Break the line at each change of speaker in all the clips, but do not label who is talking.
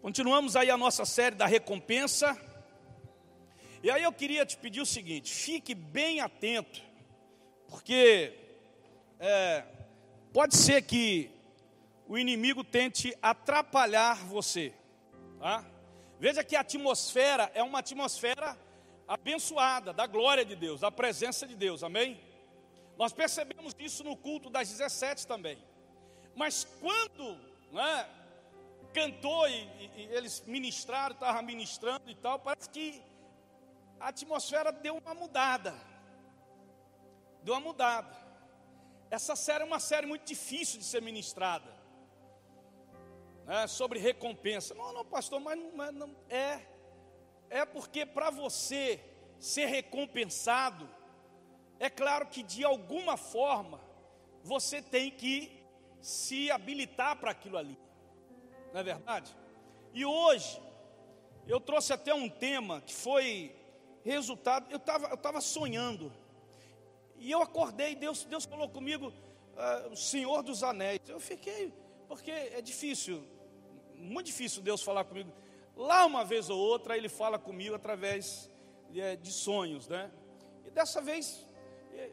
Continuamos aí a nossa série da recompensa. E aí eu queria te pedir o seguinte: fique bem atento, porque pode ser que o inimigo tente atrapalhar você, tá? Veja que a atmosfera é uma atmosfera abençoada, da glória de Deus, da presença de Deus, amém? Nós percebemos isso no culto das 17 também. Mas quando cantou e eles ministraram, estavam ministrando e tal, parece que a atmosfera deu uma mudada. Deu uma mudada. Essa série é uma série muito difícil de ser ministrada, sobre recompensa. Não, pastor, mas não é porque para você ser recompensado, é claro que de alguma forma você tem que se habilitar para aquilo ali, não é verdade? E hoje eu trouxe até um tema que foi resultado. Eu estava sonhando e eu acordei, Deus falou comigo, o Senhor dos Anéis. Eu fiquei, porque é difícil, muito difícil Deus falar comigo. Lá uma vez ou outra Ele fala comigo através de sonhos, né? E dessa vez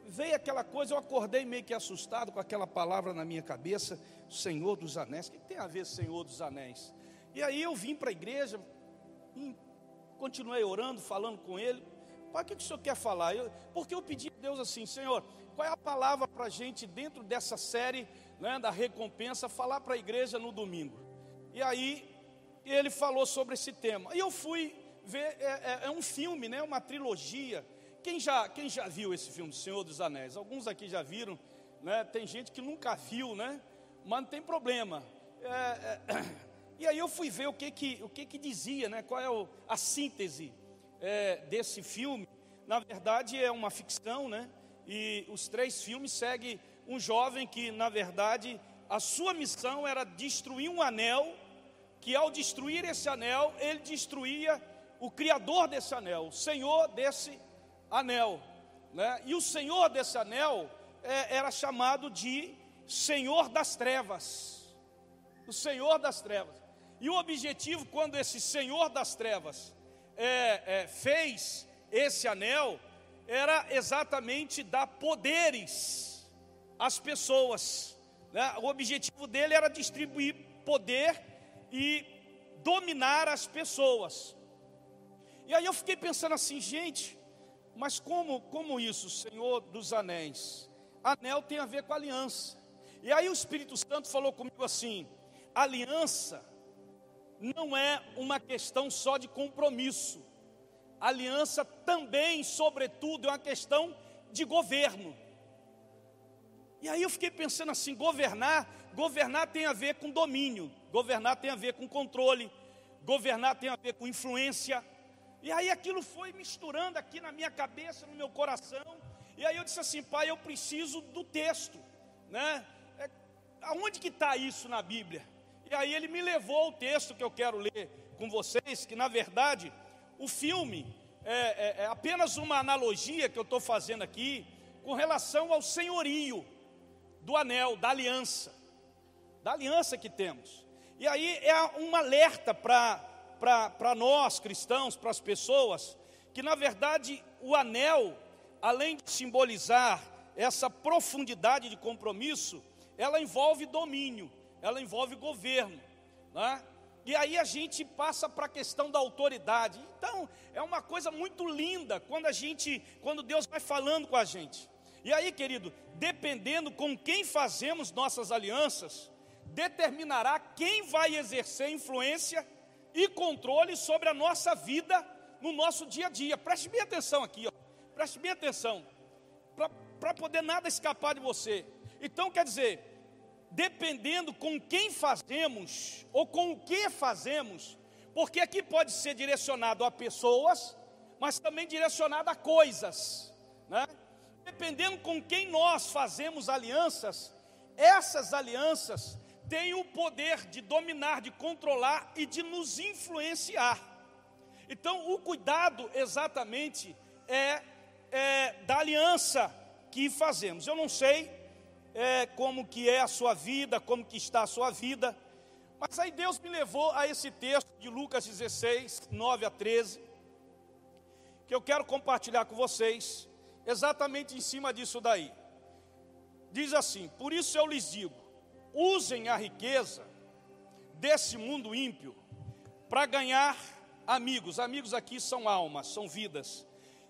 veio aquela coisa, eu acordei meio que assustado com aquela palavra na minha cabeça, Senhor dos Anéis. O que tem a ver Senhor dos Anéis? E aí eu vim para a igreja, continuei orando, falando com Ele. Pai, o que o Senhor quer falar? Porque eu pedi a Deus assim: Senhor, qual é a palavra para a gente dentro dessa série, da recompensa, falar para a igreja no domingo? E aí Ele falou sobre esse tema. E eu fui ver, é um filme, uma trilogia. Quem já viu esse filme, Senhor dos Anéis? Alguns aqui já viram, tem gente que nunca viu, mas não tem problema. E aí eu fui ver o que dizia, qual é a síntese desse filme. Na verdade é uma ficção, e os 3 filmes seguem um jovem que, na verdade, a sua missão era destruir um anel, que ao destruir esse anel, ele destruía o criador desse anel, o senhor desse anel, E o senhor desse anel era chamado de Senhor das Trevas, o Senhor das Trevas. E o objetivo, quando esse Senhor das Trevas fez esse anel, era exatamente dar poderes às pessoas, O objetivo dele era distribuir poder e dominar as pessoas. E aí eu fiquei pensando assim, gente, mas como isso, Senhor dos Anéis? Anel tem a ver com aliança. E aí o Espírito Santo falou comigo assim: aliança não é uma questão só de compromisso. Aliança também, sobretudo, é uma questão de governo. E aí eu fiquei pensando assim: governar tem a ver com domínio, governar tem a ver com controle, governar tem a ver com influência. E aí aquilo foi misturando aqui na minha cabeça, no meu coração. E aí eu disse assim: Pai, eu preciso do texto, aonde que está isso na Bíblia? E aí Ele me levou ao texto que eu quero ler com vocês, que na verdade o filme é apenas uma analogia que eu estou fazendo aqui com relação ao senhorio do anel, da aliança que temos. E aí é um alerta para nós cristãos, para as pessoas, que na verdade o anel, além de simbolizar essa profundidade de compromisso, ela envolve domínio, ela envolve governo, E aí a gente passa para a questão da autoridade. Então é uma coisa muito linda quando Deus vai falando com a gente. E aí, querido, dependendo com quem fazemos nossas alianças, determinará quem vai exercer influência e controle sobre a nossa vida no nosso dia a dia. Preste bem atenção aqui, preste bem atenção, para poder nada escapar de você. Então quer dizer, dependendo com quem fazemos ou com o que fazemos, porque aqui pode ser direcionado a pessoas, mas também direcionado a coisas, Dependendo com quem nós fazemos alianças, essas alianças têm o poder de dominar, de controlar e de nos influenciar. Então o cuidado exatamente é da aliança que fazemos. Eu não sei como que é a sua vida, como que está a sua vida, Mas aí Deus me levou a esse texto de Lucas 16, 9 a 13, que eu quero compartilhar com vocês, exatamente em cima disso daí. Diz assim: por isso eu lhes digo, usem a riqueza desse mundo ímpio para ganhar amigos. Amigos aqui são almas, são vidas.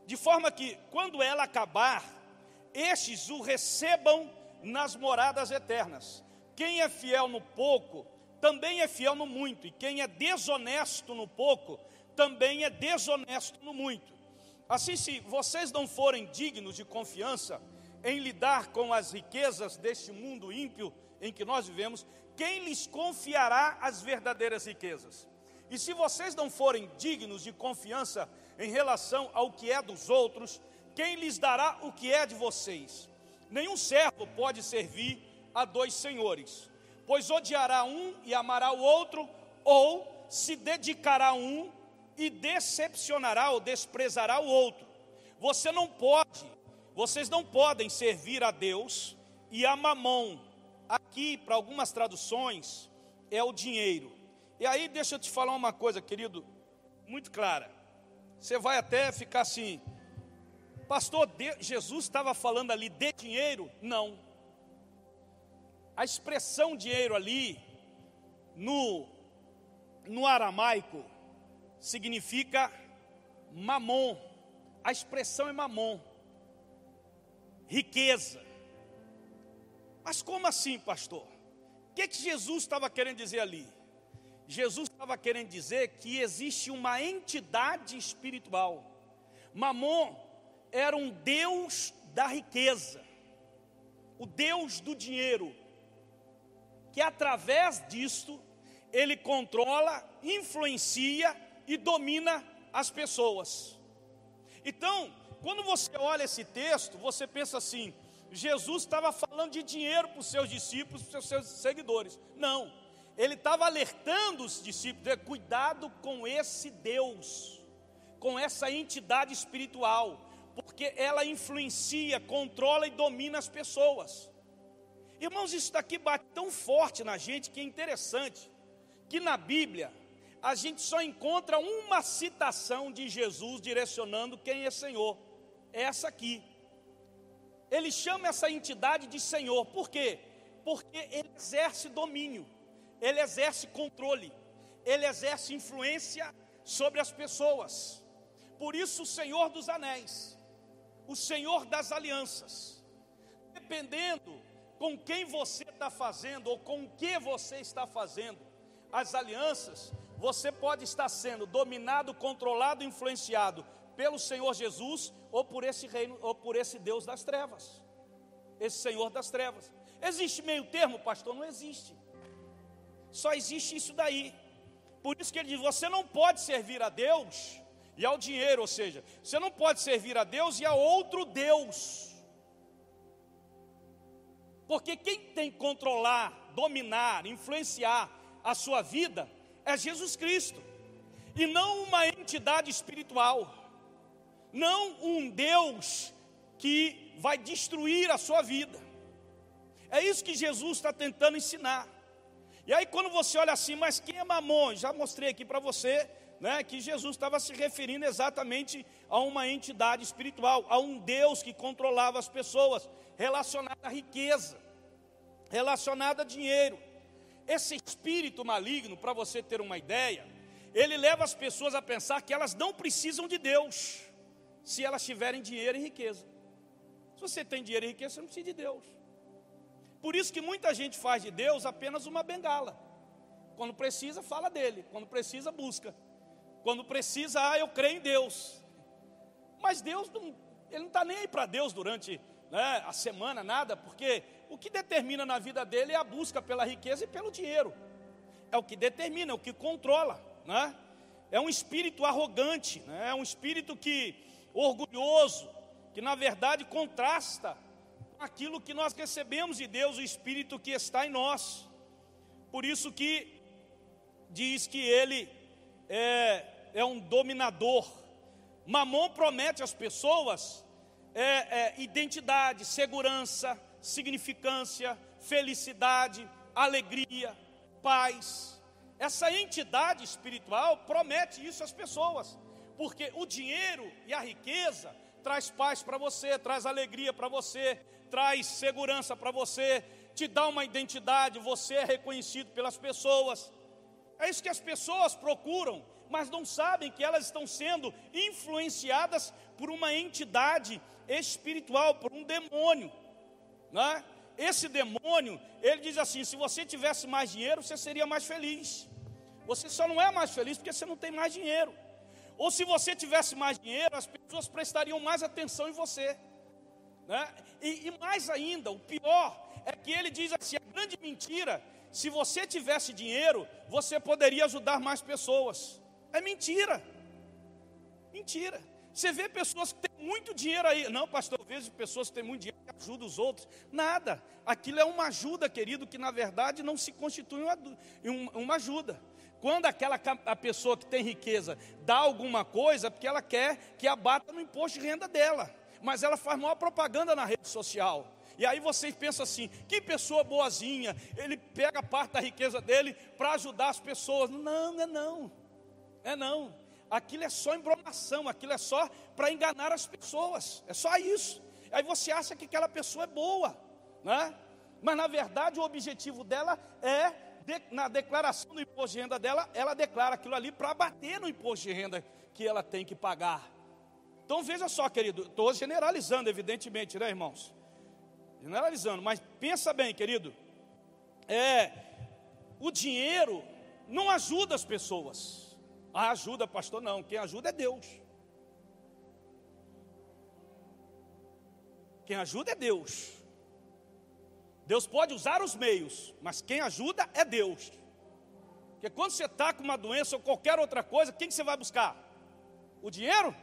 De forma que, quando ela acabar, estes o recebam nas moradas eternas. Quem é fiel no pouco, também é fiel no muito. E quem é desonesto no pouco, também é desonesto no muito. Assim, se vocês não forem dignos de confiança em lidar com as riquezas deste mundo ímpio em que nós vivemos, quem lhes confiará as verdadeiras riquezas? E se vocês não forem dignos de confiança em relação ao que é dos outros, quem lhes dará o que é de vocês? Nenhum servo pode servir a dois senhores, pois odiará um e amará o outro, ou se dedicará a um e decepcionará ou desprezará o outro. Vocês não podem servir a Deus e a Mamon. Aqui, para algumas traduções, é o dinheiro. E aí, deixa eu te falar uma coisa, querido, muito clara. Você vai até ficar assim: pastor, Jesus estava falando ali de dinheiro? Não. A expressão dinheiro ali, no aramaico, significa mamon. A expressão é mamon, riqueza. Mas como assim, pastor? O que Jesus estava querendo dizer ali? Jesus estava querendo dizer que existe uma entidade espiritual. Mamon era um deus da riqueza, o deus do dinheiro, que através disto, ele controla, influencia e domina as pessoas. Então, quando você olha esse texto, você pensa assim: Jesus estava falando de dinheiro para os seus discípulos, para os seus seguidores. Não, ele estava alertando os discípulos: cuidado com esse Deus, com essa entidade espiritual, porque ela influencia, controla e domina as pessoas. Irmãos, isso daqui bate tão forte na gente que é interessante, que na Bíblia a gente só encontra uma citação de Jesus direcionando quem é Senhor, é essa aqui. Ele chama essa entidade de Senhor, por quê? Porque ele exerce domínio, ele exerce controle, ele exerce influência sobre as pessoas. Por isso o Senhor dos anéis, o Senhor das alianças, dependendo com quem você está fazendo ou com o que você está fazendo as alianças, você pode estar sendo dominado, controlado, influenciado pelo Senhor Jesus, ou por esse reino, ou por esse Deus das trevas, esse Senhor das trevas. Existe meio termo, pastor? Não existe. Só existe isso daí. Por isso que ele diz: você não pode servir a Deus e ao dinheiro, ou seja, você não pode servir a Deus e a outro Deus. Porque quem tem que controlar, dominar, influenciar a sua vida é Jesus Cristo, e não uma entidade espiritual, não um Deus que vai destruir a sua vida. É isso que Jesus está tentando ensinar. E aí quando você olha assim: mas quem é Mamon? Já mostrei aqui para você, né, que Jesus estava se referindo exatamente a uma entidade espiritual, a um Deus que controlava as pessoas, relacionada à riqueza, relacionada a dinheiro. Esse espírito maligno, para você ter uma ideia, ele leva as pessoas a pensar que elas não precisam de Deus, se elas tiverem dinheiro e riqueza. Se você tem dinheiro e riqueza, você não precisa de Deus. Por isso que muita gente faz de Deus apenas uma bengala. Quando precisa, fala dele. Quando precisa, busca. Quando precisa, eu creio em Deus. Mas Deus, ele não está nem aí para Deus durante, né, a semana, nada, porque o que determina na vida dele é a busca pela riqueza e pelo dinheiro. É o que determina, é o que controla, né? É um espírito arrogante, né? É um espírito orgulhoso, que na verdade contrasta com aquilo que nós recebemos de Deus, o espírito que está em nós. Por isso que diz que ele é um dominador. Mamon promete às pessoas identidade, segurança, significância, felicidade, alegria, paz. essa entidade espiritual promete isso às pessoas, porque o dinheiro e a riqueza traz paz para você, traz alegria para você, traz segurança para você, te dá uma identidade, você é reconhecido pelas pessoas. É isso que as pessoas procuram, mas não sabem que elas estão sendo influenciadas por uma entidade espiritual, por um demônio, né? Esse demônio, ele diz assim: se você tivesse mais dinheiro, você seria mais feliz. Você só não é mais feliz porque você não tem mais dinheiro. Ou se você tivesse mais dinheiro, as pessoas prestariam mais atenção em você, né? E mais ainda, o pior é que ele diz assim: a grande mentira, se você tivesse dinheiro, você poderia ajudar mais pessoas. É mentira. Mentira. Você vê pessoas que têm muito dinheiro aí. Não, pastor, eu vejo pessoas que têm muito dinheiro que ajudam os outros. Nada. Aquilo é uma ajuda, querido, que na verdade não se constitui uma ajuda. Quando a pessoa que tem riqueza dá alguma coisa, é porque ela quer que abata no imposto de renda dela. Mas ela faz maior propaganda na rede social. E aí vocês pensam assim: que pessoa boazinha, ele pega parte da riqueza dele para ajudar as pessoas. Não, não. Aquilo é só embromação, aquilo é só para enganar as pessoas. É só isso. Aí você acha que aquela pessoa é boa, né? Mas na verdade o objetivo dela é, na declaração do imposto de renda dela, ela declara aquilo ali para abater no imposto de renda que ela tem que pagar. Então veja só, querido, estou generalizando evidentemente, né, irmãos? Generalizando, mas pensa bem, querido. O dinheiro não ajuda as pessoas. Ajuda, pastor, não. Quem ajuda é Deus. Quem ajuda é Deus. Deus pode usar os meios, mas quem ajuda é Deus. Porque quando você está com uma doença ou qualquer outra coisa, quem que você vai buscar? O dinheiro?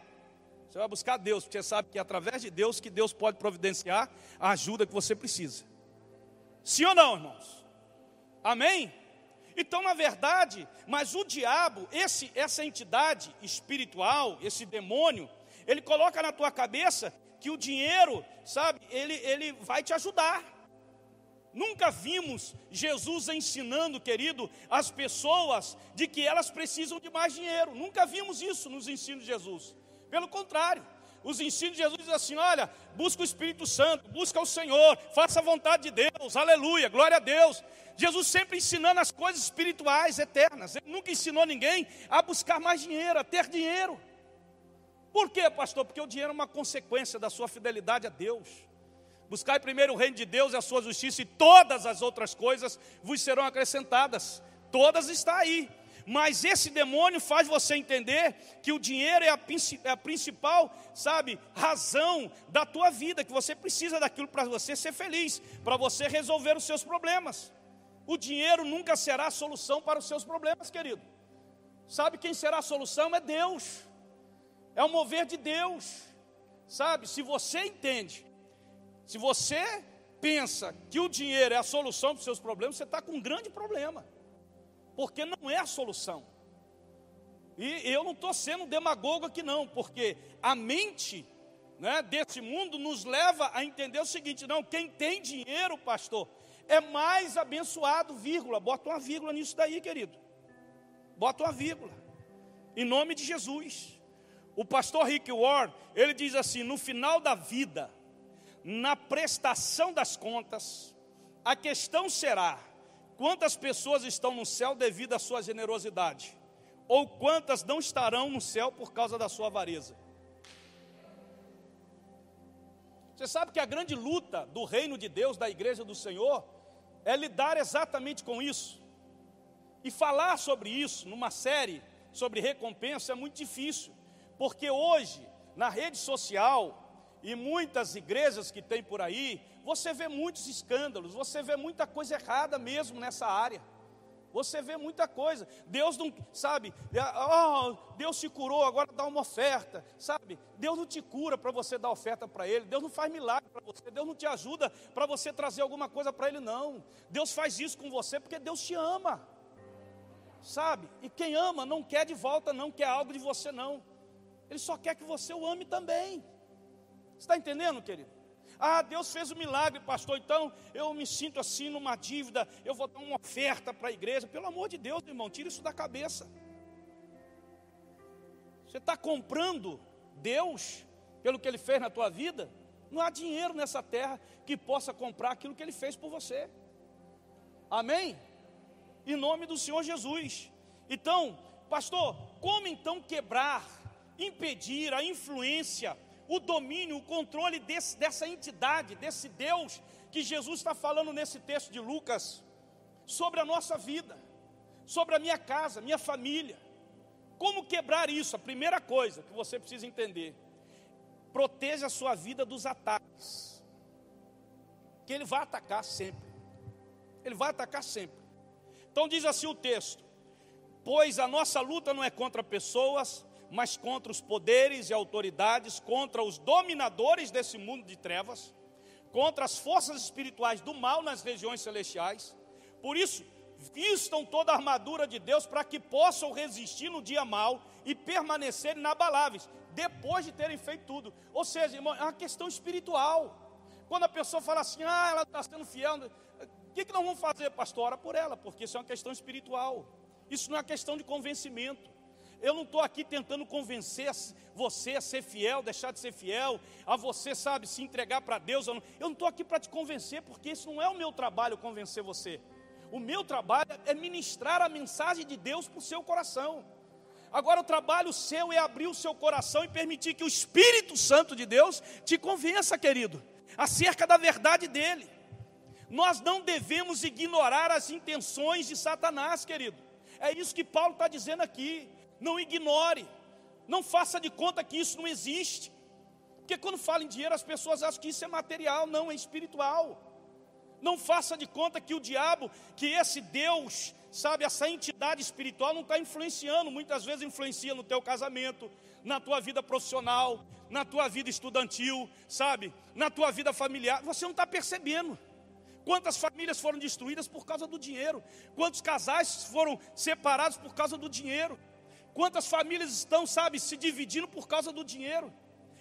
Você vai buscar Deus, porque você sabe que é através de Deus que Deus pode providenciar a ajuda que você precisa. Sim ou não, irmãos? Amém? Então, na verdade, mas o diabo, essa entidade espiritual, esse demônio, ele coloca na tua cabeça que o dinheiro, sabe, ele vai te ajudar. Nunca vimos Jesus ensinando, querido, as pessoas de que elas precisam de mais dinheiro. Nunca vimos isso nos ensinos de Jesus. Pelo contrário, os ensinos de Jesus dizem assim: olha, busca o Espírito Santo, busca o Senhor, faça a vontade de Deus, aleluia, glória a Deus. Jesus sempre ensinando as coisas espirituais, eternas. Ele nunca ensinou ninguém a buscar mais dinheiro, a ter dinheiro. Por quê, pastor? Porque o dinheiro é uma consequência da sua fidelidade a Deus. Buscai primeiro o reino de Deus e a sua justiça, e todas as outras coisas vos serão acrescentadas. Todas estão aí. Mas esse demônio faz você entender que o dinheiro é a principal, sabe, razão da tua vida, que você precisa daquilo para você ser feliz, para você resolver os seus problemas. O dinheiro nunca será a solução para os seus problemas, querido. Sabe quem será a solução? É Deus. É o mover de Deus. Sabe, se você entende, se você pensa que o dinheiro é a solução para os seus problemas, você está com um grande problema. Porque não é a solução. E eu não estou sendo demagogo aqui não, porque a mente, né, desse mundo nos leva a entender o seguinte: não, quem tem dinheiro, pastor, é mais abençoado, vírgula. Bota uma vírgula nisso daí, querido. Bota uma vírgula. Em nome de Jesus. O pastor Rick Warren, ele diz assim: no final da vida, na prestação das contas, a questão será: quantas pessoas estão no céu devido à sua generosidade? Ou quantas não estarão no céu por causa da sua avareza? Você sabe que a grande luta do reino de Deus, da igreja do Senhor, é lidar exatamente com isso. E falar sobre isso numa série sobre recompensa é muito difícil. Porque hoje, na rede social e muitas igrejas que tem por aí, você vê muitos escândalos, você vê muita coisa errada mesmo nessa área. Você vê muita coisa. Deus não, sabe, Deus te curou, agora dá uma oferta, sabe? Deus não te cura para você dar oferta para Ele. Deus não faz milagre para você. Deus não te ajuda para você trazer alguma coisa para Ele, não. Deus faz isso com você porque Deus te ama, sabe? E quem ama não quer de volta, não quer algo de você, não. Ele só quer que você o ame também. Você está entendendo, querido? Ah, Deus fez um milagre, pastor, então eu me sinto assim numa dívida, eu vou dar uma oferta para a igreja. Pelo amor de Deus, irmão, tira isso da cabeça. Você está comprando Deus pelo que Ele fez na tua vida? Não há dinheiro nessa terra que possa comprar aquilo que Ele fez por você. Amém? Em nome do Senhor Jesus. Então, pastor, como então quebrar, impedir a influência, o domínio, o controle dessa entidade, desse Deus que Jesus está falando nesse texto de Lucas, sobre a nossa vida, sobre a minha casa, minha família? Como quebrar isso? A primeira coisa que você precisa entender: proteja a sua vida dos ataques, que ele vai atacar sempre. Ele vai atacar sempre. Então diz assim o texto: pois a nossa luta não é contra pessoas, mas contra os poderes e autoridades, contra os dominadores desse mundo de trevas, contra as forças espirituais do mal nas regiões celestiais. Por isso, vistam toda a armadura de Deus para que possam resistir no dia mau e permanecerem inabaláveis, depois de terem feito tudo. Ou seja, irmão, é uma questão espiritual. Quando a pessoa fala assim, ela está sendo fiel, o que nós vamos fazer, pastor? Ora por ela, porque isso é uma questão espiritual. Isso não é uma questão de convencimento. Eu não estou aqui tentando convencer você a ser fiel, deixar de ser fiel, a você, sabe, se entregar para Deus. Eu não estou aqui para te convencer, porque isso não é o meu trabalho, convencer você. O meu trabalho é ministrar a mensagem de Deus para o seu coração. Agora o trabalho seu é abrir o seu coração e permitir que o Espírito Santo de Deus te convença, querido, acerca da verdade dele. Nós não devemos ignorar as intenções de Satanás, querido. É isso que Paulo está dizendo aqui. Não ignore, não faça de conta que isso não existe. Porque quando fala em dinheiro, as pessoas acham que isso é material. Não, é espiritual. Não faça de conta que o diabo, que esse Deus, sabe, essa entidade espiritual não está influenciando. Muitas vezes influencia no teu casamento, na tua vida profissional, na tua vida estudantil, sabe, na tua vida familiar. Você não está percebendo. Quantas famílias foram destruídas por causa do dinheiro? Quantos casais foram separados por causa do dinheiro? Quantas famílias estão, sabe, se dividindo por causa do dinheiro?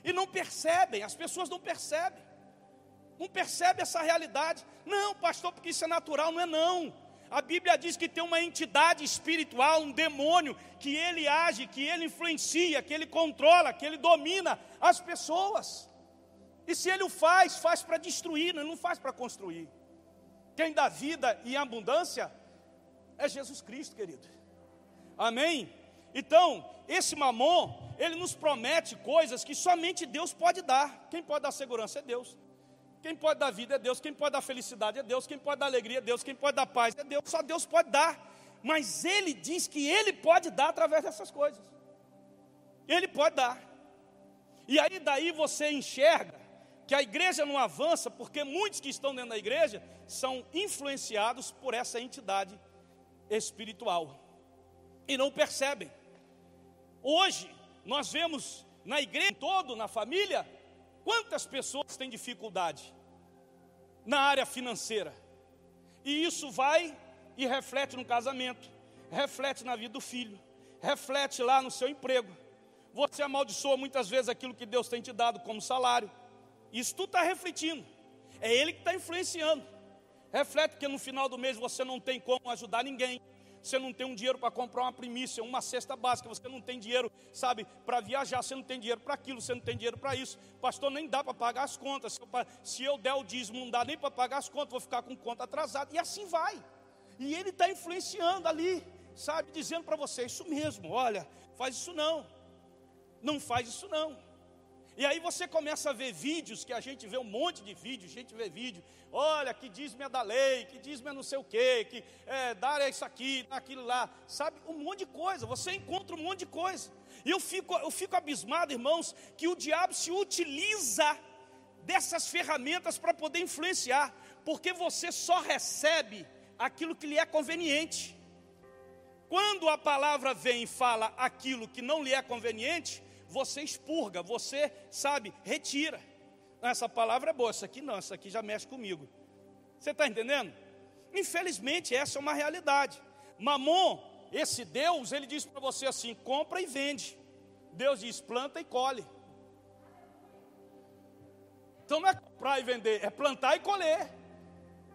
E não percebem, as pessoas não percebem. Não percebe essa realidade. Não, pastor, porque isso é natural. Não é não. A Bíblia diz que tem uma entidade espiritual, um demônio, que ele age, que ele influencia, que ele controla, que ele domina as pessoas. E se ele o faz para destruir, não faz para construir. Quem dá vida e abundância é Jesus Cristo, querido. Amém? Então, esse Mamon, ele nos promete coisas que somente Deus pode dar. Quem pode dar segurança é Deus. Quem pode dar vida é Deus, quem pode dar felicidade é Deus, quem pode dar alegria é Deus, quem pode dar paz é Deus, só Deus pode dar. Mas Ele diz que Ele pode dar através dessas coisas. Ele pode dar. E aí daí você enxerga que a igreja não avança, porque muitos que estão dentro da igreja são influenciados por essa entidade espiritual. E não percebem. Hoje, nós vemos na igreja todo, na família, quantas pessoas têm dificuldade na área financeira? E isso vai e reflete no casamento, reflete na vida do filho, reflete lá no seu emprego. Você amaldiçoa muitas vezes aquilo que Deus tem te dado como salário. Isso tudo está refletindo. É Ele que está influenciando. Reflete porque no final do mês você não tem como ajudar ninguém. Você não tem um dinheiro para comprar uma primícia, uma cesta básica. Você não tem dinheiro, sabe, para viajar. Você não tem dinheiro para aquilo, você não tem dinheiro para isso. Pastor, nem dá para pagar as contas. Se eu der o dízimo, não dá nem para pagar as contas. Vou ficar com conta atrasada. E assim vai. E Ele está influenciando ali, sabe, dizendo para você, isso mesmo, olha, faz isso não. Não faz isso não. E aí você começa a ver vídeos, que a gente vê um monte de vídeos, a gente vê vídeo, olha, que dízimo é da lei, que dízimo é não sei o quê, que dar é isso aqui, aquilo lá, sabe, um monte de coisa, você encontra um monte de coisa. E eu fico abismado, irmãos, que o diabo se utiliza dessas ferramentas para poder influenciar, porque você só recebe aquilo que lhe é conveniente. Quando a palavra vem e fala aquilo que não lhe é conveniente, você expurga, você, sabe, retira. Essa palavra é boa, essa aqui não, essa aqui já mexe comigo. Você está entendendo? Infelizmente, essa é uma realidade. Mamon, esse Deus, ele diz para você assim, compra e vende. Deus diz, planta e colhe. Então não é comprar e vender, é plantar e colher.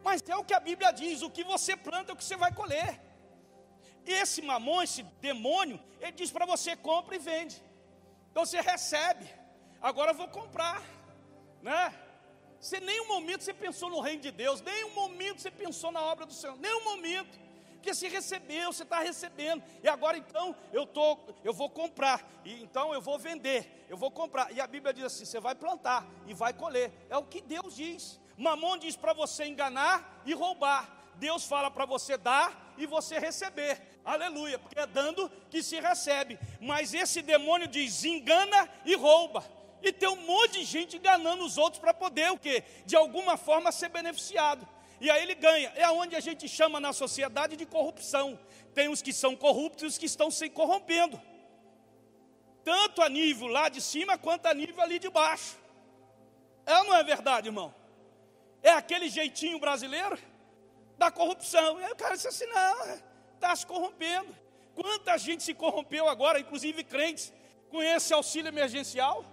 Mas é o que a Bíblia diz, o que você planta é o que você vai colher. Esse mamon, esse demônio, ele diz para você: compra e vende. Então você recebe, agora eu vou comprar, né? Você nenhum momento você pensou no reino de Deus, nenhum momento você pensou na obra do Senhor, nenhum momento. Porque você recebeu, você está recebendo, e agora então eu vou comprar, e então eu vou vender, eu vou comprar. E a Bíblia diz assim: você vai plantar e vai colher. É o que Deus diz. Mamon diz para você enganar e roubar. Deus fala para você dar e você receber. Aleluia, porque é dando que se recebe. Mas esse demônio diz: engana e rouba. E tem um monte de gente enganando os outros para poder o quê? De alguma forma ser beneficiado. E aí ele ganha. É onde a gente chama na sociedade de corrupção. Tem os que são corruptos e os que estão se corrompendo. Tanto a nível lá de cima, quanto a nível ali de baixo. É ou não é verdade, irmão? É aquele jeitinho brasileiro da corrupção. E aí o cara disse assim: não, está se corrompendo. Quanta gente se corrompeu agora, inclusive crentes, com esse auxílio emergencial,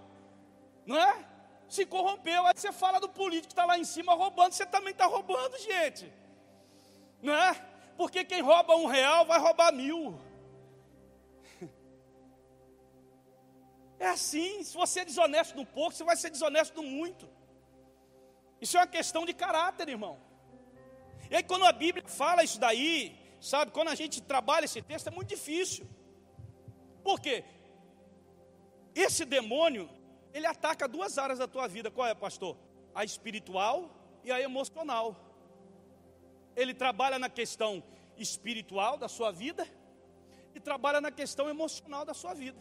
não é? Se corrompeu. Aí você fala do político que está lá em cima roubando, você também está roubando, gente, não é? Porque quem rouba R$1 vai roubar 1000. É assim. Se você é desonesto no pouco, você vai ser desonesto no muito. Isso é uma questão de caráter, irmão. E aí quando a Bíblia fala isso daí, sabe, quando a gente trabalha esse texto, é muito difícil. Por quê? Esse demônio, ele ataca 2 áreas da tua vida. Qual é, pastor? A espiritual e a emocional. Ele trabalha na questão espiritual da sua vida e trabalha na questão emocional da sua vida.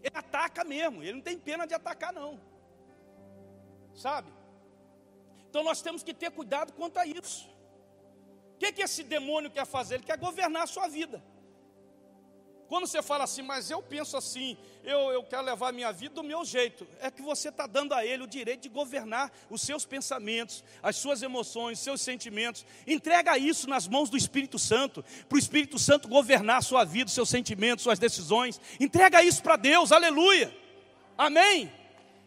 Ele ataca mesmo, ele não tem pena de atacar não. Sabe? Então nós temos que ter cuidado quanto a isso. O que esse demônio quer fazer? Ele quer governar a sua vida. Quando você fala assim: mas eu penso assim, eu quero levar a minha vida do meu jeito, é que você está dando a ele o direito de governar os seus pensamentos, as suas emoções, os seus sentimentos. Entrega isso nas mãos do Espírito Santo, para o Espírito Santo governar a sua vida, os seus sentimentos, suas decisões. Entrega isso para Deus, aleluia, amém?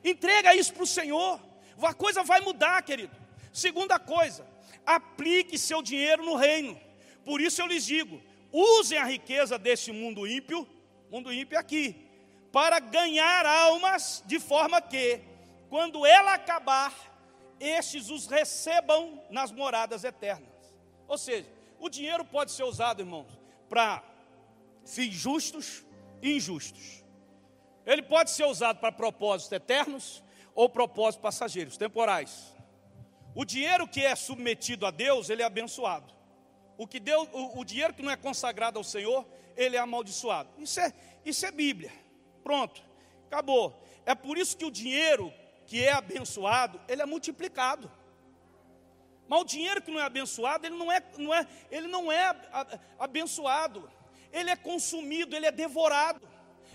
Entrega isso para o Senhor, a coisa vai mudar, querido. Segunda coisa, aplique seu dinheiro no reino. Por isso eu lhes digo: usem a riqueza deste mundo ímpio é aqui, para ganhar almas, de forma que, quando ela acabar, estes os recebam nas moradas eternas. Ou seja, o dinheiro pode ser usado, irmãos, para fins justos e injustos. Ele pode ser usado para propósitos eternos ou propósitos passageiros, temporais. O dinheiro que é submetido a Deus, ele é abençoado. O dinheiro que não é consagrado ao Senhor, ele é amaldiçoado. Isso é Bíblia. Pronto, acabou. É por isso que o dinheiro que é abençoado, ele é multiplicado. Mas o dinheiro que não é abençoado, ele não é abençoado. Ele é consumido, ele é devorado.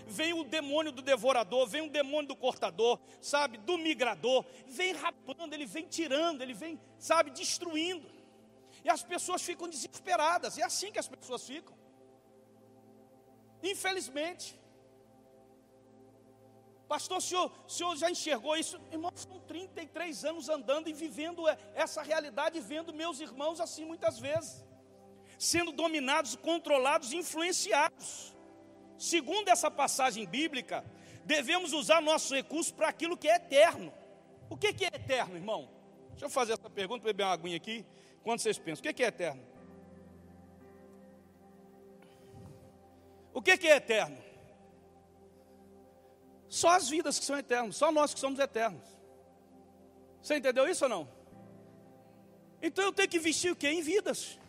Vem o demônio do devorador, vem o demônio do cortador, sabe, do migrador, vem rapando, ele vem tirando, ele vem, sabe, destruindo. E as pessoas ficam desesperadas. É assim que as pessoas ficam. Infelizmente. Pastor, o senhor já enxergou isso? Irmão, são 33 anos andando e vivendo essa realidade, vendo meus irmãos assim muitas vezes. Sendo dominados, controlados, influenciados. Segundo essa passagem bíblica, devemos usar nossos recursos para aquilo que é eterno. O que é eterno, irmão? Deixa eu fazer essa pergunta, beber uma aguinha aqui. Quando vocês pensam, o que é eterno? O que é eterno? Só as vidas que são eternas, só nós que somos eternos. Você entendeu isso ou não? Então eu tenho que investir o quê? Em vidas.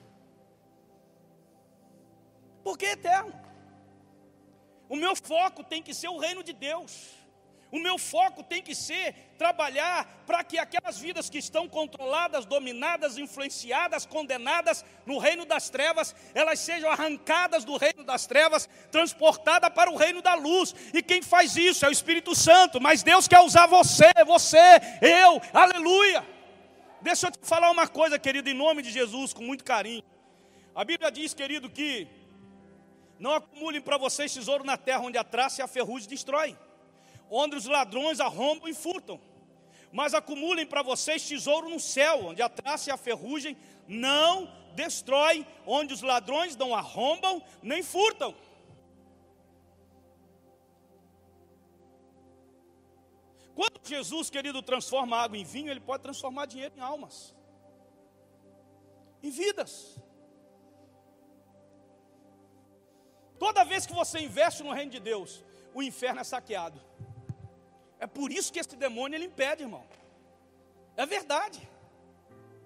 Porque é eterno. O meu foco tem que ser o reino de Deus. O meu foco tem que ser trabalhar para que aquelas vidas que estão controladas, dominadas, influenciadas, condenadas no reino das trevas, elas sejam arrancadas do reino das trevas, transportadas para o reino da luz. E quem faz isso é o Espírito Santo. Mas Deus quer usar você, eu, aleluia. Deixa eu te falar uma coisa, querido, em nome de Jesus, com muito carinho. A Bíblia diz, querido, que não acumulem para vocês tesouro na terra, onde a traça e a ferrugem destroem, onde os ladrões arrombam e furtam. Mas acumulem para vocês tesouro no céu, onde a traça e a ferrugem não destrói, onde os ladrões não arrombam nem furtam. Quando Jesus, querido, transforma água em vinho, Ele pode transformar dinheiro em almas, em vidas. Toda vez que você investe no reino de Deus, o inferno é saqueado. É por isso que esse demônio ele impede, irmão. É verdade.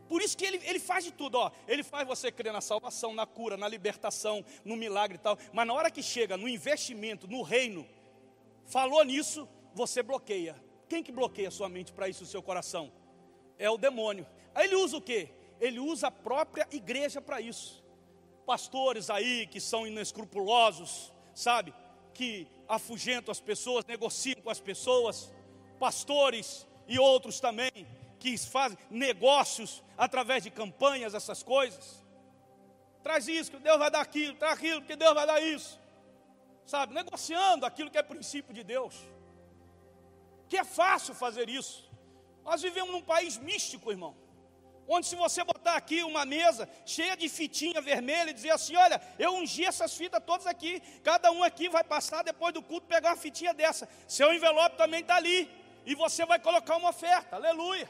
Por isso que ele faz de tudo, ó. Ele faz você crer na salvação, na cura, na libertação, no milagre e tal. Mas na hora que chega no investimento, no reino, falou nisso, você bloqueia. Quem que bloqueia a sua mente para isso, o seu coração? É o demônio. Aí ele usa o quê? Ele usa a própria igreja para isso. Pastores aí que são inescrupulosos, sabe? Que afugentam as pessoas, negociam com as pessoas. Pastores e outros também que fazem negócios através de campanhas, essas coisas. Traz isso, que Deus vai dar aquilo, traz aquilo, que Deus vai dar isso. Sabe, negociando aquilo que é princípio de Deus. Que é fácil fazer isso. Nós vivemos num país místico, irmão. Onde se você botar aqui uma mesa cheia de fitinha vermelha e dizer assim, olha, eu ungi essas fitas todas aqui, cada um aqui vai passar depois do culto, pegar uma fitinha dessa. Seu envelope também está ali. E você vai colocar uma oferta, aleluia.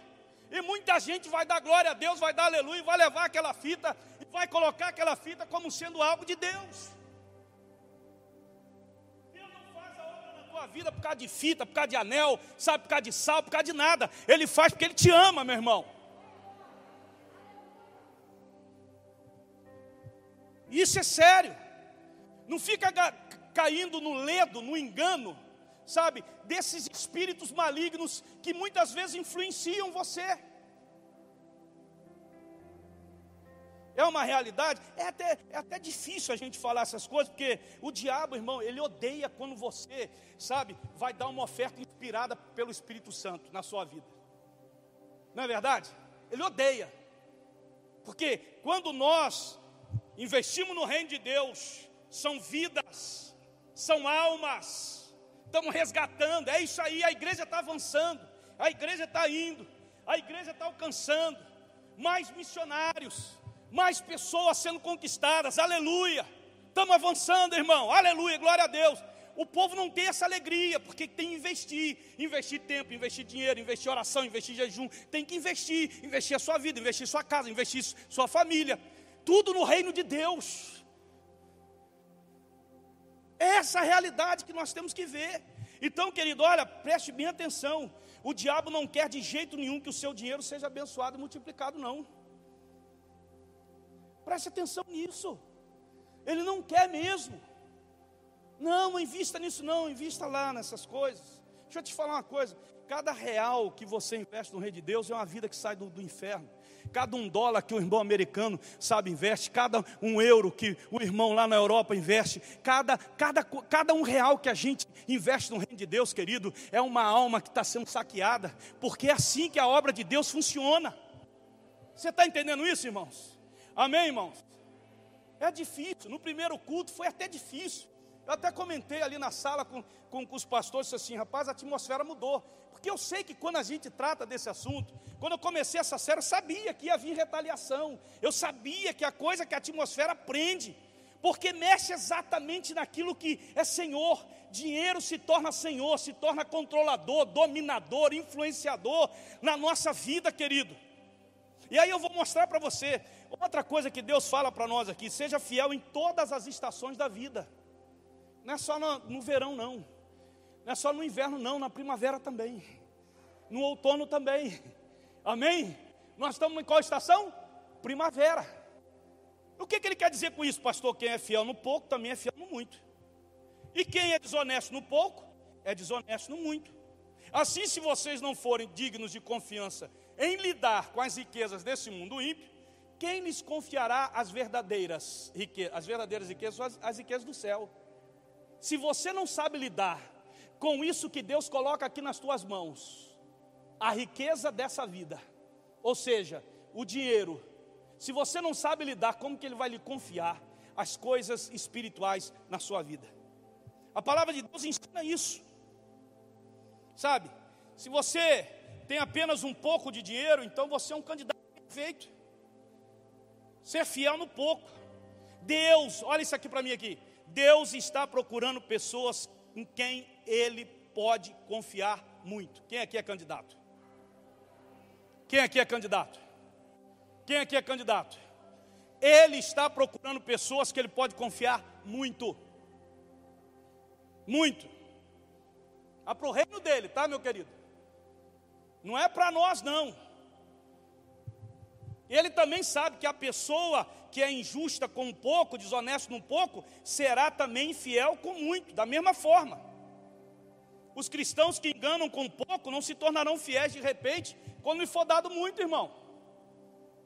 E muita gente vai dar glória a Deus, vai dar aleluia, e vai levar aquela fita, e vai colocar aquela fita como sendo algo de Deus. Deus não faz a obra na tua vida por causa de fita, por causa de anel, sabe, por causa de sal, por causa de nada. Ele faz porque Ele te ama, meu irmão. Isso é sério. Não fica caindo no ledo, no engano, sabe, desses espíritos malignos que muitas vezes influenciam você. É uma realidade. É até difícil a gente falar essas coisas, porque o diabo, irmão, ele odeia quando você, sabe, vai dar uma oferta inspirada pelo Espírito Santo na sua vida. Não é verdade? Ele odeia. Porque quando nós investimos no reino de Deus, são vidas, são almas, estamos resgatando, é isso aí, a igreja está avançando, a igreja está indo, a igreja está alcançando, mais missionários, mais pessoas sendo conquistadas, aleluia, estamos avançando, irmão, aleluia, glória a Deus. O povo não tem essa alegria, porque tem que investir tempo, investir dinheiro, investir oração, investir jejum, tem que investir a sua vida, investir sua casa, investir sua família, tudo no reino de Deus. É essa a realidade que nós temos que ver. Então, querido, olha, preste bem atenção. O diabo não quer de jeito nenhum que o seu dinheiro seja abençoado e multiplicado, não. Preste atenção nisso. Ele não quer mesmo. Não invista nisso não, invista lá nessas coisas. Deixa eu te falar uma coisa. Cada real que você investe no reino de Deus é uma vida que sai do inferno. Cada $1 que o irmão americano, sabe, investe, cada €1 que o irmão lá na Europa investe, cada R$1 que a gente investe no reino de Deus, querido, é uma alma que está sendo saqueada, porque é assim que a obra de Deus funciona. Você está entendendo isso, irmãos? Amém, irmãos? É difícil, no primeiro culto foi até difícil. Eu até comentei ali na sala com os pastores, disse assim, rapaz, a atmosfera mudou. Porque eu sei que quando a gente trata desse assunto, quando eu comecei essa série, eu sabia que ia vir retaliação. Eu sabia que a coisa que a atmosfera prende, porque mexe exatamente naquilo que é Senhor. Dinheiro se torna Senhor, se torna controlador, dominador, influenciador na nossa vida, querido. E aí eu vou mostrar para você, outra coisa que Deus fala para nós aqui, seja fiel em todas as estações da vida. Não é só no verão não, não é só no inverno não, na primavera também, no outono também, amém? Nós estamos em qual estação? Primavera. O que ele quer dizer com isso, pastor? Quem é fiel no pouco, também é fiel no muito. E quem é desonesto no pouco, é desonesto no muito. Assim, se vocês não forem dignos de confiança em lidar com as riquezas desse mundo ímpio, quem lhes confiará as verdadeiras riquezas? As verdadeiras riquezas são as riquezas do céu. Se você não sabe lidar com isso que Deus coloca aqui nas tuas mãos, a riqueza dessa vida, ou seja, o dinheiro, se você não sabe lidar, como que Ele vai lhe confiar as coisas espirituais na sua vida? A palavra de Deus ensina isso, sabe? Se você tem apenas um pouco de dinheiro, então você é um candidato perfeito. Ser fiel no pouco. Deus, olha isso aqui para mim aqui. Deus está procurando pessoas em quem Ele pode confiar muito. Quem aqui é candidato? Quem aqui é candidato? Quem aqui é candidato? Ele está procurando pessoas que Ele pode confiar muito. Muito. É para o reino dele, tá, meu querido? Não é para nós, não. Ele também sabe que a pessoa que é injusta com um pouco, desonesta num pouco, será também infiel com muito, da mesma forma. Os cristãos que enganam com pouco não se tornarão fiéis de repente, quando lhe for dado muito, irmão.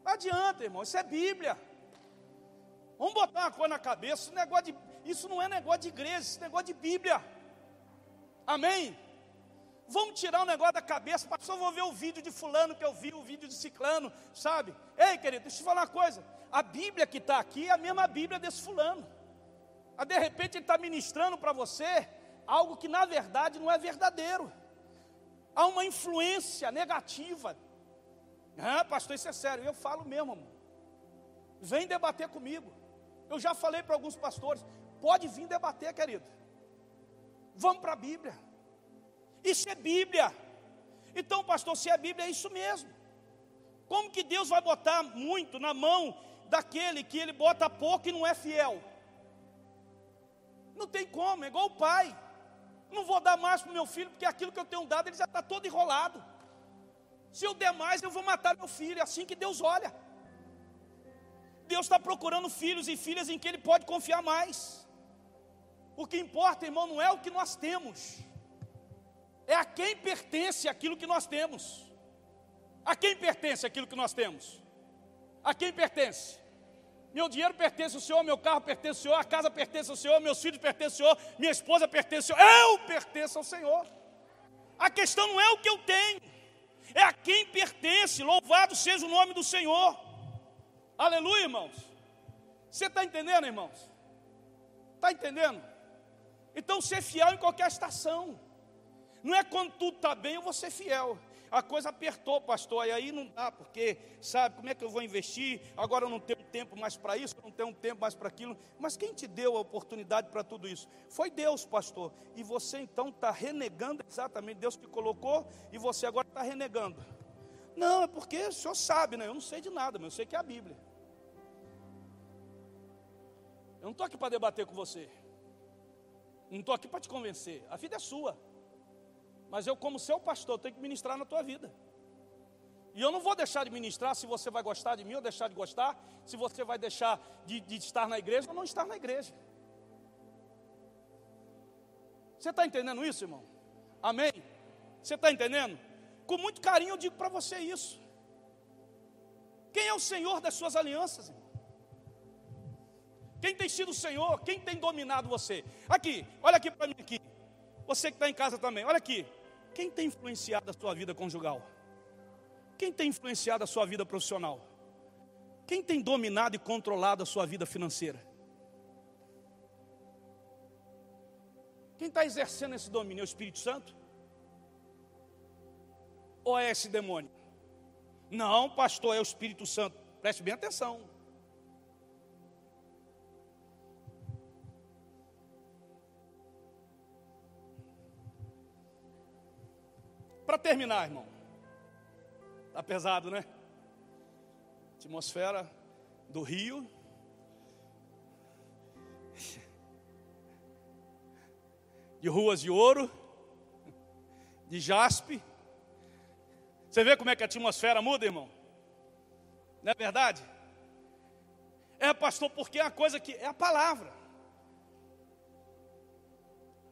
Não adianta, irmão, isso é Bíblia. Vamos botar uma coisa na cabeça, isso não é negócio de igreja, isso é negócio de Bíblia. Amém? Vamos tirar o negócio da cabeça, pastor, vou ver o vídeo de fulano que eu vi, o vídeo de ciclano, sabe? Ei, querido, deixa eu te falar uma coisa. A Bíblia que está aqui é a mesma Bíblia desse fulano. De repente ele está ministrando para você algo que na verdade não é verdadeiro. Há uma influência negativa. Ah, pastor, isso é sério. Eu falo mesmo, amor. Vem debater comigo. Eu já falei para alguns pastores, pode vir debater, querido. Vamos para a Bíblia. Isso é Bíblia. Então, pastor, se é Bíblia, é isso mesmo. Como que Deus vai botar muito na mão daquele que ele bota pouco e não é fiel? Não tem como, é igual o pai. Não vou dar mais para o meu filho, porque aquilo que eu tenho dado, ele já está todo enrolado. Se eu der mais, eu vou matar meu filho. É assim que Deus olha. Deus está procurando filhos e filhas em que Ele pode confiar mais. O que importa, irmão, não é o que nós temos, é a quem pertence aquilo que nós temos. A quem pertence aquilo que nós temos? A quem pertence? Meu dinheiro pertence ao Senhor, meu carro pertence ao Senhor, a casa pertence ao Senhor, meus filhos pertencem ao Senhor, minha esposa pertence ao Senhor, eu pertenço ao Senhor. A questão não é o que eu tenho, é a quem pertence. Louvado seja o nome do Senhor. Aleluia, irmãos. Você está entendendo, irmãos? Está entendendo? Então, ser fiel em qualquer estação. Não é quando tudo está bem, eu vou ser fiel. A coisa apertou, pastor, e aí não dá, porque, sabe, como é que eu vou investir? Agora eu não tenho tempo mais para isso, eu não tenho tempo mais para aquilo. Mas quem te deu a oportunidade para tudo isso? Foi Deus, pastor. E você então está renegando exatamente, Deus te colocou, e você agora está renegando. Não, é porque o senhor sabe, né? Eu não sei de nada, mas eu sei que é a Bíblia. Eu não estou aqui para debater com você. Não estou aqui para te convencer. A vida é sua. Mas eu, como seu pastor, tenho que ministrar na tua vida. E eu não vou deixar de ministrar se você vai gostar de mim ou deixar de gostar, se você vai deixar de estar na igreja ou não estar na igreja. Você está entendendo isso, irmão? Amém? Você está entendendo? Com muito carinho eu digo para você isso. Quem é o Senhor das suas alianças, irmão? Quem tem sido o Senhor? Quem tem dominado você? Aqui, olha aqui para mim aqui. Você que está em casa também, olha aqui. Quem tem influenciado a sua vida conjugal? Quem tem influenciado a sua vida profissional? Quem tem dominado e controlado a sua vida financeira? Quem está exercendo esse domínio? É o Espírito Santo? Ou é esse demônio? Não, pastor, é o Espírito Santo. Preste bem atenção. Para terminar, irmão. Está pesado, né? Atmosfera do Rio. De ruas de ouro. De jaspe. Você vê como é que a atmosfera muda, irmão? Não é verdade? É, pastor, porque é a coisa que é a palavra.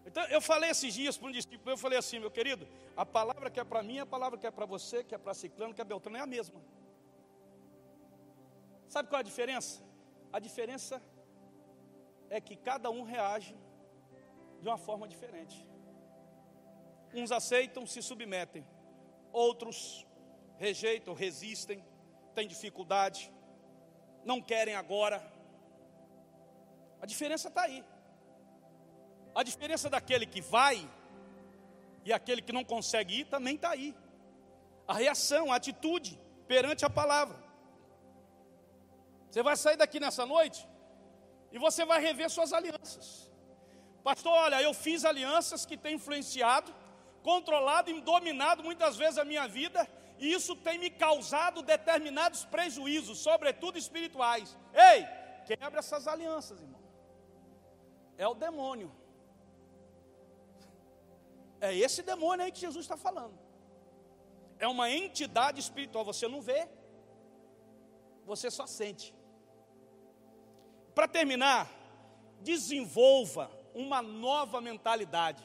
Então, eu falei esses dias para um discípulo, eu falei assim, meu querido, a palavra que é para mim, a palavra que é para você, que é para ciclano, que é Beltrano, é a mesma. Sabe qual é a diferença? A diferença é que cada um reage de uma forma diferente. Uns aceitam, se submetem. Outros rejeitam, resistem, têm dificuldade, não querem agora. A diferença está aí. A diferença daquele que vai e aquele que não consegue ir também está aí. a reação, a atitude perante a palavra. Você vai sair daqui nessa noite e você vai rever suas alianças. Pastor, olha, eu fiz alianças que têm influenciado, controlado e dominado muitas vezes a minha vida, e isso tem me causado determinados prejuízos, sobretudo espirituais. Ei, quebra essas alianças, irmão. É o demônio. É esse demônio aí que Jesus está falando. É uma entidade espiritual, você não vê, você só sente. Para terminar, desenvolva uma nova mentalidade.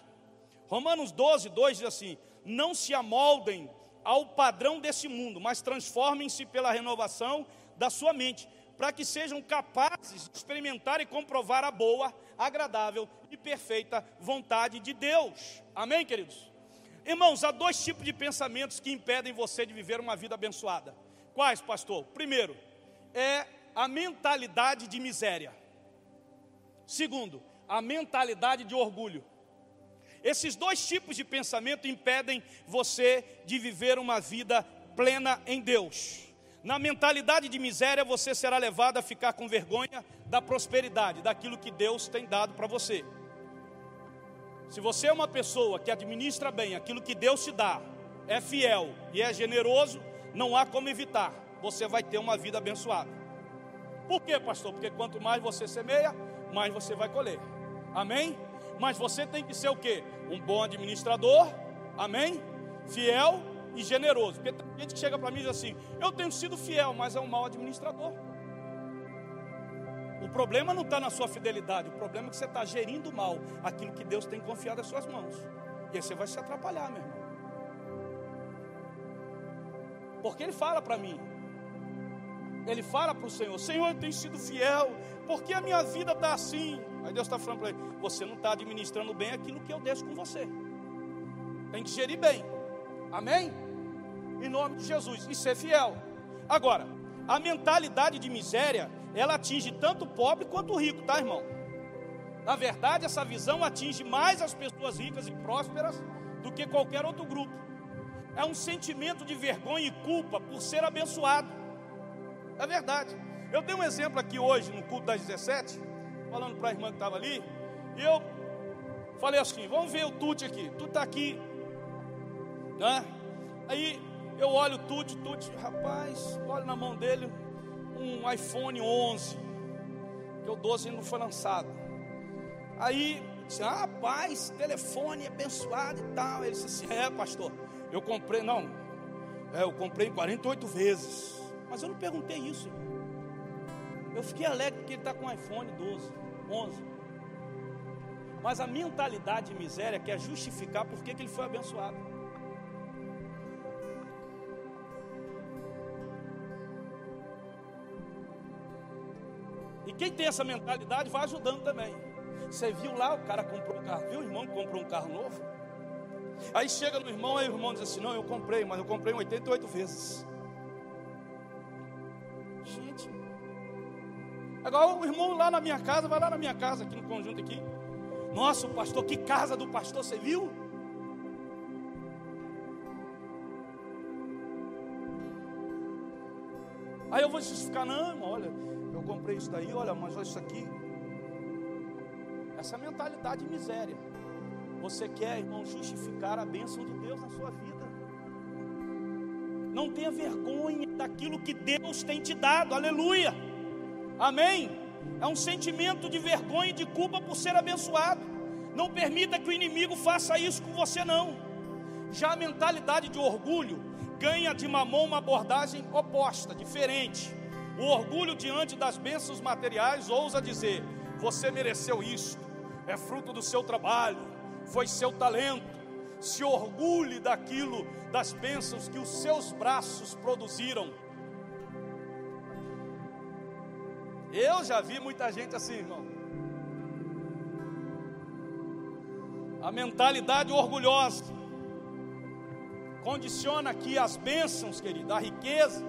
Romanos 12, 2 diz assim: não se amoldem ao padrão desse mundo, mas transformem-se pela renovação da sua mente, para que sejam capazes de experimentar e comprovar a boa, agradável e perfeita vontade de Deus. Amém, queridos? Irmãos, há dois tipos de pensamentos que impedem você de viver uma vida abençoada. Quais, pastor? Primeiro, é a mentalidade de miséria. Segundo, a mentalidade de orgulho. Esses dois tipos de pensamento impedem você de viver uma vida plena em Deus. Na mentalidade de miséria, você será levado a ficar com vergonha da prosperidade, daquilo que Deus tem dado para você. Se você é uma pessoa que administra bem aquilo que Deus te dá, é fiel e é generoso, não há como evitar, você vai ter uma vida abençoada. Por quê, pastor? Porque quanto mais você semeia, mais você vai colher. Amém? Mas você tem que ser o quê? Um bom administrador, amém? Fiel e generoso. Porque tem gente que chega para mim e diz assim: eu tenho sido fiel, mas é um mau administrador. O problema não está na sua fidelidade, o problema é que você está gerindo mal aquilo que Deus tem confiado às suas mãos. E aí você vai se atrapalhar, meu irmão. Porque Ele fala para mim, Ele fala para o Senhor: Senhor, eu tenho sido fiel, porque a minha vida está assim. Aí Deus está falando para ele: você não está administrando bem aquilo que eu deixo com você. Tem que gerir bem. Amém? Em nome de Jesus. E ser fiel. Agora, a mentalidade de miséria, ela atinge tanto o pobre quanto o rico, tá, irmão? Na verdade, essa visão atinge mais as pessoas ricas e prósperas do que qualquer outro grupo. É um sentimento de vergonha e culpa por ser abençoado. É verdade. Eu dei um exemplo aqui hoje no culto das 17, falando para a irmã que estava ali, e eu falei assim: vamos ver o Tuti aqui. Tu está aqui, né? Aí eu olho o Tuti, rapaz, olho na mão dele um iPhone 11, que o 12 ainda não foi lançado. Aí disse: rapaz, telefone abençoado e tal. Ele disse assim: é, pastor, eu comprei, eu comprei em 48 vezes. Mas eu não perguntei isso. Eu fiquei alegre porque ele está com um iPhone 11. Mas a mentalidade de miséria quer justificar por que ele foi abençoado. E quem tem essa mentalidade vai ajudando também. Você viu lá, o cara comprou um carro, viu o irmão que comprou um carro novo? Aí chega no irmão, aí o irmão diz assim: não, eu comprei, mas eu comprei em 88 vezes. Gente, agora o irmão lá na minha casa, vai lá na minha casa, aqui no conjunto aqui: nossa, o pastor, que casa do pastor, você viu? Aí eu vou justificar: não, irmão, olha, eu comprei isso daí, olha, mas olha isso aqui. Essa é a mentalidade de miséria. Você quer, irmão, justificar a bênção de Deus na sua vida. Não tenha vergonha daquilo que Deus tem te dado, aleluia, amém? É um sentimento de vergonha e de culpa por ser abençoado. Não permita que o inimigo faça isso com você, não. Já a mentalidade de orgulho ganha de Mamon uma abordagem oposta, diferente. O orgulho diante das bênçãos materiais ousa dizer: você mereceu isso, é fruto do seu trabalho, foi seu talento. Se orgulhe daquilo, das bênçãos que os seus braços produziram. Eu já vi muita gente assim, irmão. A mentalidade orgulhosa condiciona que as bênçãos, querido, a riqueza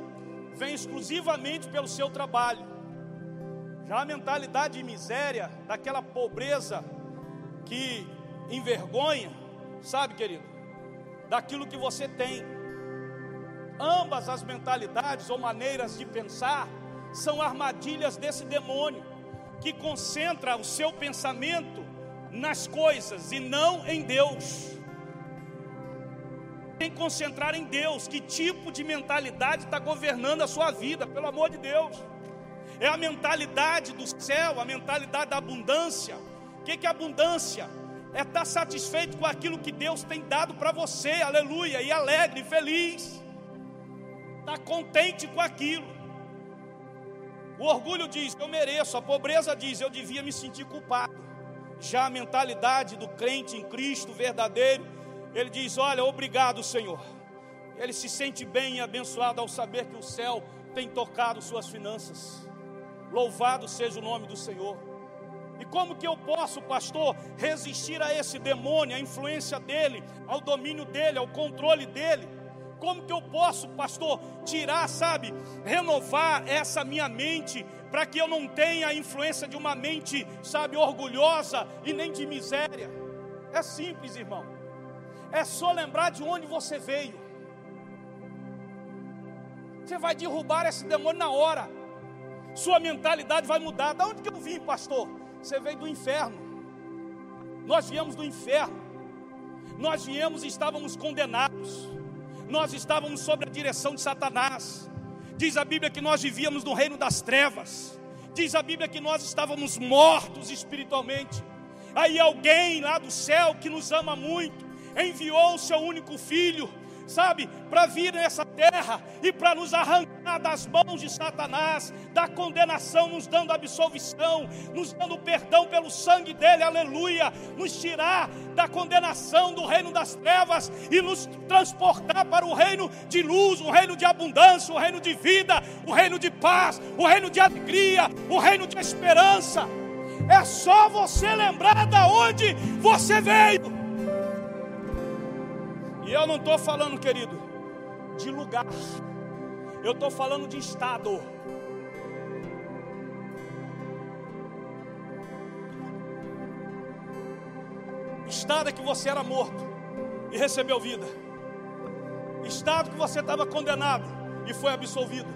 vem exclusivamente pelo seu trabalho. Já a mentalidade de miséria, daquela pobreza que envergonha, sabe, querido, daquilo que você tem. Ambas as mentalidades ou maneiras de pensar são armadilhas desse demônio, que concentra o seu pensamento nas coisas e não em Deus. Tem que concentrar em Deus. Que tipo de mentalidade está governando a sua vida, pelo amor de Deus? É a mentalidade do céu, a mentalidade da abundância. O que é abundância? É estar satisfeito com aquilo que Deus tem dado para você, aleluia, e alegre, feliz, estar contente com aquilo. O orgulho diz, eu mereço. A pobreza diz, eu devia me sentir culpado. Já a mentalidade do crente em Cristo verdadeiro, ele diz, olha, obrigado, Senhor. Ele se sente bem e abençoado ao saber que o céu tem tocado suas finanças. Louvado seja o nome do Senhor. E como que eu posso, pastor, resistir a esse demônio, à influência dele, ao domínio dele, ao controle dele? Como que eu posso, pastor, tirar, renovar essa minha mente, para que eu não tenha a influência de uma mente, orgulhosa e nem de miséria? É simples, irmão. É só lembrar de onde você veio. Você vai derrubar esse demônio na hora. Sua mentalidade vai mudar. Da onde que eu vim, pastor? Você veio do inferno. Nós viemos do inferno. Nós viemos e estávamos condenados. Nós estávamos sob a direção de Satanás. Diz a Bíblia que nós vivíamos no reino das trevas. Diz a Bíblia que nós estávamos mortos espiritualmente. Aí alguém lá do céu que nos ama muito enviou o seu único filho, para vir nessa terra e para nos arrancar das mãos de Satanás, da condenação, nos dando absolvição, nos dando perdão pelo sangue dele, aleluia, nos tirar da condenação do reino das trevas e nos transportar para o reino de luz, o reino de abundância, o reino de vida, o reino de paz, o reino de alegria, o reino de esperança. É só você lembrar de onde você veio. E eu não estou falando, querido, de lugar. Eu estou falando de estado. Estado é que você era morto e recebeu vida. Estado que você estava condenado e foi absolvido.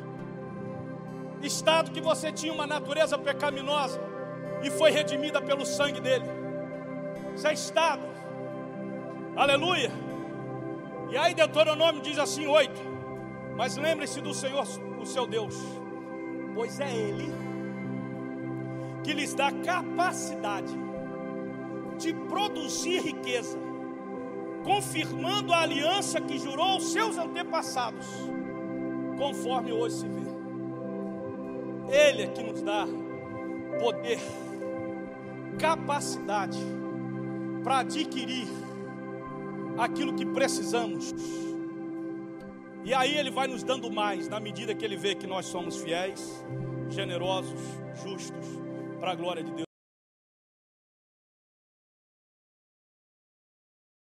Estado que você tinha uma natureza pecaminosa e foi redimida pelo sangue dele. Isso é estado. Aleluia. E aí Deuteronômio diz assim, 8. Mas lembre-se do Senhor, o seu Deus, pois é Ele que lhes dá capacidade de produzir riqueza, confirmando a aliança que jurou aos seus antepassados, conforme hoje se vê. Ele é que nos dá poder, capacidade para adquirir aquilo que precisamos. E aí Ele vai nos dando mais, na medida que Ele vê que nós somos fiéis, generosos, justos, para a glória de Deus.